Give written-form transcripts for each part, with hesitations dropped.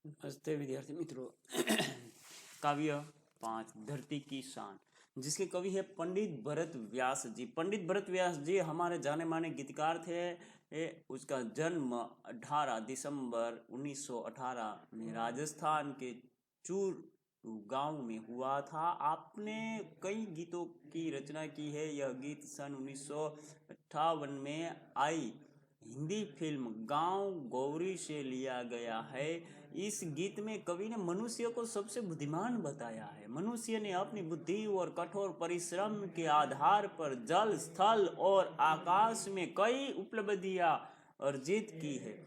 नमस्ते विद्यार्थी मित्रों। काव्य 5 धरती की शान, जिसके कवि है पंडित भरत व्यास जी। पंडित भरत व्यास जी हमारे जाने माने गीतकार थे। उसका जन्म 18 दिसंबर 1918 में राजस्थान के चूर गांव में हुआ था। आपने कई गीतों की रचना की है। यह गीत सन 1958 में आई हिंदी फिल्म गांव गौरी से लिया गया है। इस गीत में कवि ने मनुष्य को सबसे बुद्धिमान बताया है। मनुष्य ने अपनी बुद्धि और कठोर परिश्रम के आधार पर जल, स्थल और आकाश में कई उपलब्धियां अर्जित की है।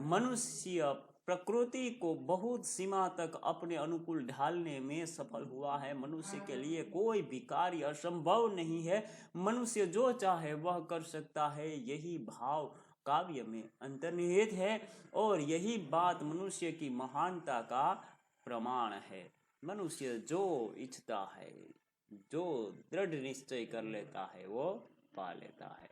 मनुष्य प्रकृति को बहुत सीमा तक अपने अनुकूल ढालने में सफल हुआ है। मनुष्य के लिए कोई भी कार्य असंभव नहीं है। मनुष्य जो चाहे वह कर सकता है, यही भाव काव्य में अंतर्निहित है और यही बात मनुष्य की महानता का प्रमाण है। मनुष्य जो इच्छता है, जो दृढ़ निश्चय कर लेता है, वो पा लेता है।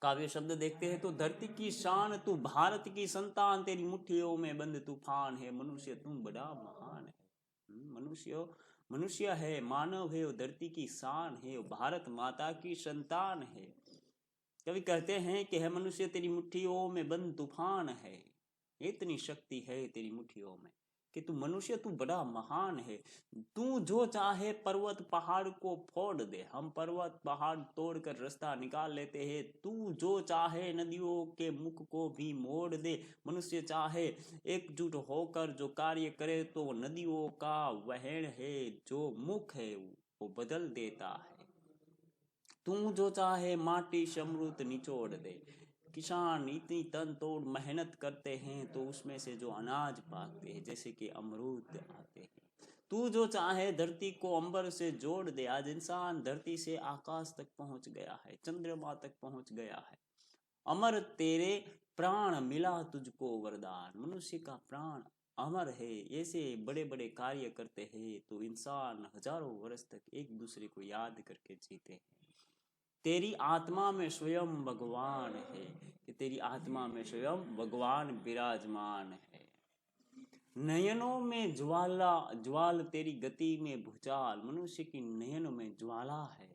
काव्य शब्द देखते हैं तो धरती की शान, तू भारत की संतान, तेरी मुट्ठियों में बंद तूफान है। मनुष्य तुम बड़ा महान है। मनुष्य है, मानव है, वो धरती की शान है, वो भारत माता की संतान है। कवि कहते हैं कि है मनुष्य तेरी मुट्ठियों में बंद तूफान है। इतनी शक्ति है तेरी मुट्ठियों में कि तू मनुष्य, तू बड़ा महान है। तू जो चाहे पर्वत पहाड़ को फोड़ दे, हम पर्वत पहाड़ तोड़कर रास्ता निकाल लेते हैं। तू जो चाहे नदियों के मुख को भी मोड़ दे। मनुष्य चाहे एकजुट होकर जो कार्य करे तो वो नदियों का वहन है, जो मुख है वो बदल देता है। तू जो चाहे माटी से अमृत निचोड़ दे। किसान इतनी तन तोड़ मेहनत करते हैं तो उसमें से जो अनाज पाते हैं, जैसे कि अमरूद आते हैं। तू जो चाहे धरती को अंबर से जोड़ दे। आज इंसान धरती से आकाश तक पहुंच गया है, चंद्रमा तक पहुंच गया है। अमर तेरे प्राण मिला तुझको वरदान। मनुष्य का प्राण अमर है। ऐसे बड़े बड़े कार्य करते हैं तो इंसान हजारों वर्ष तक एक दूसरे को याद करके जीते हैं। तेरी आत्मा में स्वयं भगवान है, कि तेरी आत्मा में स्वयं भगवान विराजमान है। नयनों में ज्वाला, ज्वाल तेरी गति में भूचाल। मनुष्य की नयनों में ज्वाला है,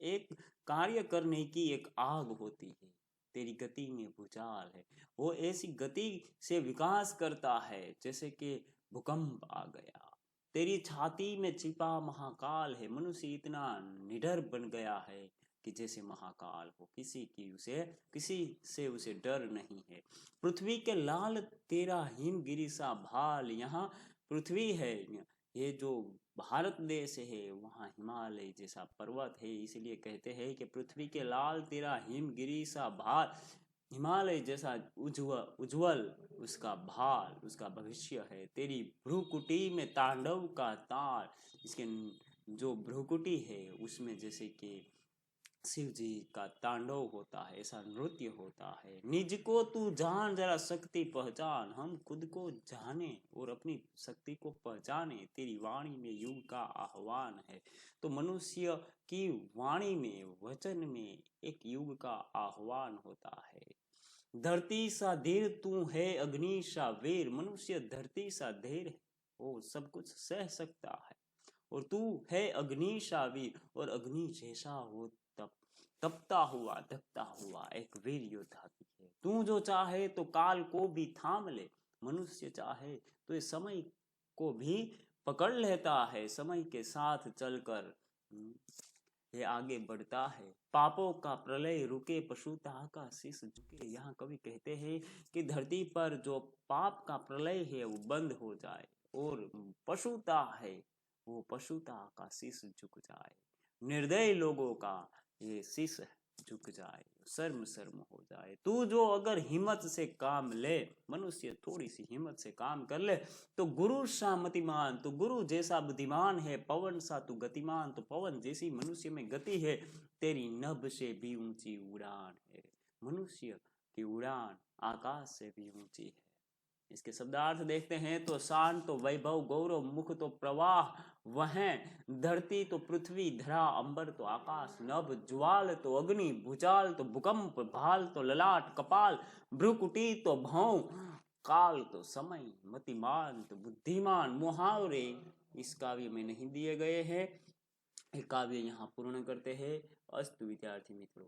एक कार्य करने की एक आग होती है। तेरी गति में भूचाल है, वो ऐसी गति से विकास करता है जैसे कि भूकंप आ गया। तेरी छाती में छिपा महाकाल है। मनुष्य इतना निडर बन गया है कि जैसे महाकाल हो, किसी से उसे डर नहीं है। पृथ्वी के लाल तेरा हिमगिरी सा भाल। यहाँ पृथ्वी है, ये जो भारत देश है, वहाँ हिमालय जैसा पर्वत है, इसलिए कहते हैं कि पृथ्वी के लाल तेरा हिमगिरी सा भाल। हिमालय जैसा उज्जवल उज्जवल उसका भाल, उसका भविष्य है। तेरी भ्रुकुटी में तांडव का ताल। इसके जो भ्रुकुटी है उसमें जैसे कि शिव जी का तांडव होता है, ऐसा नृत्य होता है। निज को तू जान, जरा शक्ति पहचान। हम खुद को जाने और अपनी शक्ति को पहचाने। तेरी वाणी में युग का आह्वान है। तो मनुष्य की वाणी में, वचन में एक युग का आह्वान होता है। धरती सा धीर तू है, अग्नि सा वीर। मनुष्य धरती सा धीर है, वो सब कुछ सह सकता है। और तू है अग्नि सा वीर, और अग्नि जैसा वो तपता हुआ धकता हुआ एक वीर योद्धा भी है। तू जो चाहे तो काल को भी थाम ले। मनुष्य चाहे तो ये समय को भी पकड़ लेता है। समय के साथ चलकर ये आगे बढ़ता है। पापों का प्रलय रुके, पशुता का शीश झुके। यहाँ कवि कहते हैं कि धरती पर जो पाप का प्रलय है वो बंद हो जाए और पशुता है वो पशुता का शीश झुक जाए। निर्दयी लोगों का ये शीश झुक जाए, शर्म शर्म हो जाए। तू जो अगर हिम्मत से काम ले, मनुष्य थोड़ी सी हिम्मत से काम कर ले तो गुरु सा मतिमान, तो गुरु जैसा बुद्धिमान है। पवन सा तू गतिमान, तो पवन जैसी मनुष्य में गति है। तेरी नभ से भी ऊंची उड़ान है। मनुष्य की उड़ान आकाश से भी ऊंची है। इसके शब्दार्थ देखते हैं तो शान तो वैभव गौरव, मुख तो प्रवाह वह, धरती तो पृथ्वी, धरा अंबर तो आकाश, नभ ज्वाल तो अग्नि, भूचाल तो भूकंप, भाल तो ललाट कपाल, भ्रुकुटी तो भौं, काल तो समय, मतिमान तो बुद्धिमान, मुहावरे इस काव्य में नहीं दिए गए हैं। ये काव्य यहाँ पूर्ण करते हैं। अस्तु विद्यार्थी मित्रों।